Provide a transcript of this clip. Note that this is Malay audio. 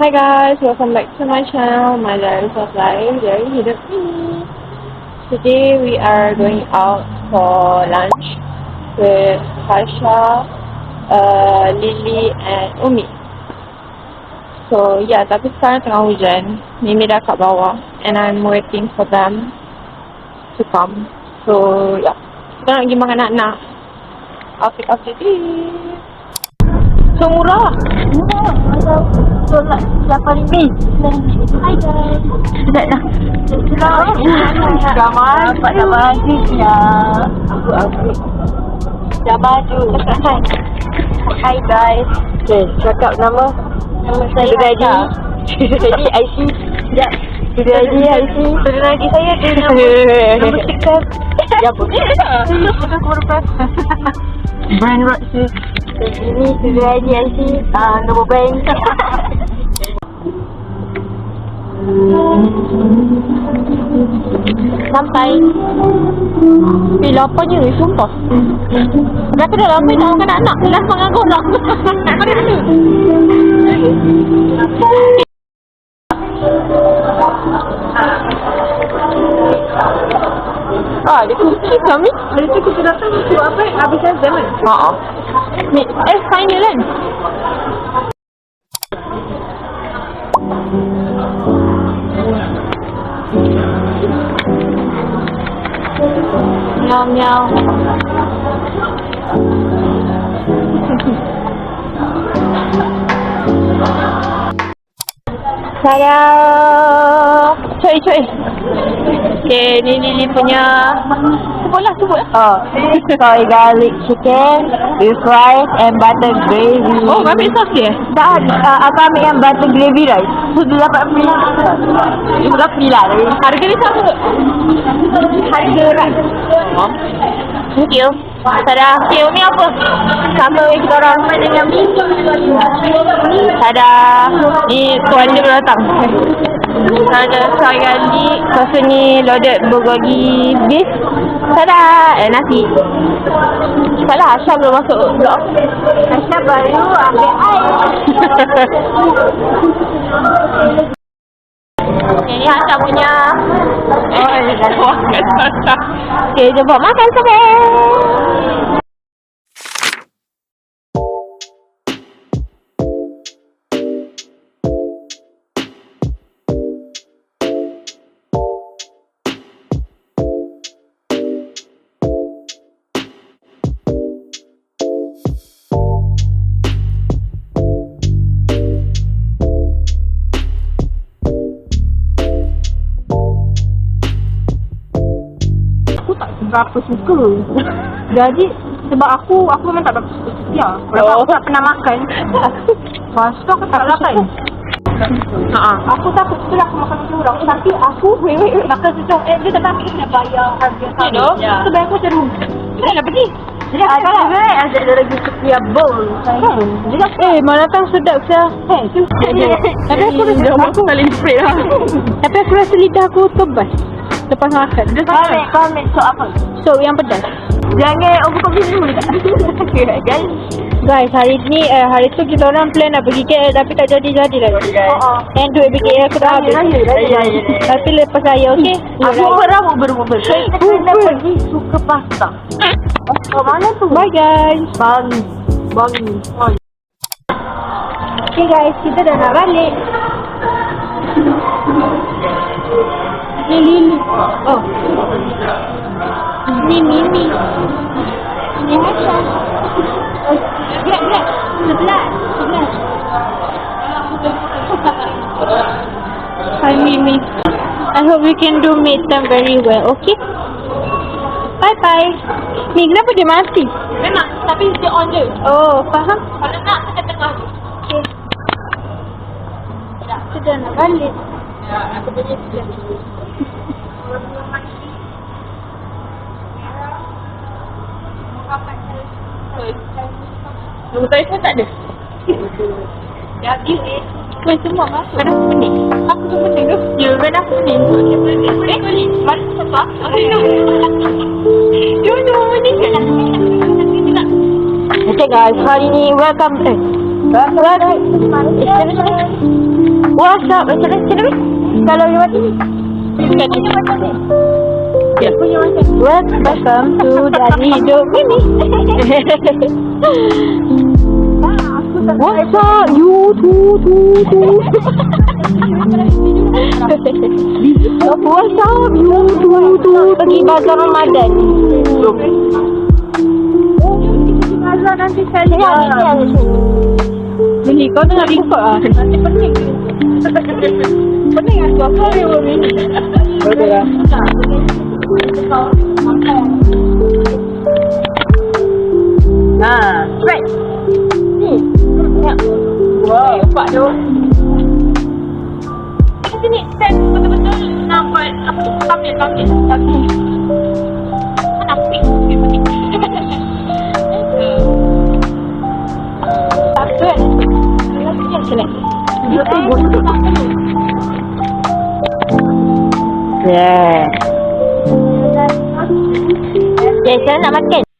Hi guys, welcome back to my channel, My Diary of Life, Dari Hidup Ini. Today we are going out for lunch with Tasha, Lily and Umi. So yeah, tapi sekarang tengah hujan. Mimi dah kat bawah and I'm waiting for them to come. So yeah, kita nak pergi makan nak-nak. Outfit of the day. So murah. Tolak siapa ni? Hai guys. Dah dah. Dah maju. Dah maju ya. Aku. Dah maju. Hai guys. Okay, cakap nama. Nama saya Sudah jadi IC. Sekejap. Sudah jadi IC. Sudah lagi saya ada nama stiker. Ya pun. Sudah korban. Brand road sih. Ini sudah lagi IC. Nombor bank. Sampai. Laparnya ni sumpah. Dah kena lama nak makan anak. Last makan korang. Mana ni? Dia kunci kami. Hari tu kita datang suruh apa? Habis exam kan? Haa. Ni, final kan? Meow meow. Saya cuy. Okay, ni Lily punya. Sebutlah. Soy garlic chicken with rice and butter gravy. Oh, ambil sos dia? Dah, abang ambil yang butter gravy rice. So, dia dapat free. Dia bukan free lah. Harga ni sama ke? Harga rice. Thank you. Tada. Okay, Umi apa? Sama kita orang. Dengan mie. Tada. Ni tuan dia baru datang. Ada soy garlic. Lepas tu ni loaded bulgogi beef. Tada. Nasi. Cepatlah, Asha belum masuk vlog. Asha baru ambil air. Ini Asha punya. Okay, jom makan sampai. Berapa suka. Jadi sebab aku memang tak berapa suka setia. Aku tak pernah makan. Lepas tu aku tak makan. Aku takut betul aku makan macam orang. Tapi aku wait makan macam dia tak ambil kena bayar harga sama. Sebab aku macam dah nak pergi. Jadi aku ada lagi setia bowl. Mana datang sedap saya. Tapi aku rasa paling spray lah. Tapi aku rasa lidah aku tebas lepas makan. Kau ambil sok apa? Sok yang pedas. Jangan overconfident dulu dekat. Guys, hari tu kita orang plan nak pergi KL tapi tak jadi lagi. And duit pergi KL aku dah habis. Tapi lepas saya, okey? Aku baru kita kena pergi suka pasta. Mana tu? Bye guys. Bangi. Okay guys, kita dah nak balik. Ni Lily. Oh. Ni Mimi. Ni Asha. Gerak. Sebelah. Hi Mimi. I hope we can do midterm very well, okay? Bye. Ni kenapa dia mati? Memang, tapi dia on je. Oh, faham? Kalau nak, kita tengah je. Okay. Kita dah nak balik. Aku boleh sekejap. Nombor telefon tak ada? Dah habis ni. Kau semua masuk. Kan aku pening. Aku tu pening tu. Ya, kan aku pening. Mana siapa? Dia cuma pening je. Okay guys, hari ni welcome. Puasa macam ni. Kalau dia mati. Ya. Welcome to Dari Hidup Ini. What's up? You tu. What's up? You tu. Pergi bazar Ramadan. Bazar nanti saya. Ya. Ini kau tengah record ah. Nanti pening. Pening aku ni ni. Betul lah. Right. Ya. Wow. Nampak tu. Sini, saya betul-betul nampak apa tu tampil. Nampak. Takut. Yeah. Okay, saya nak makan.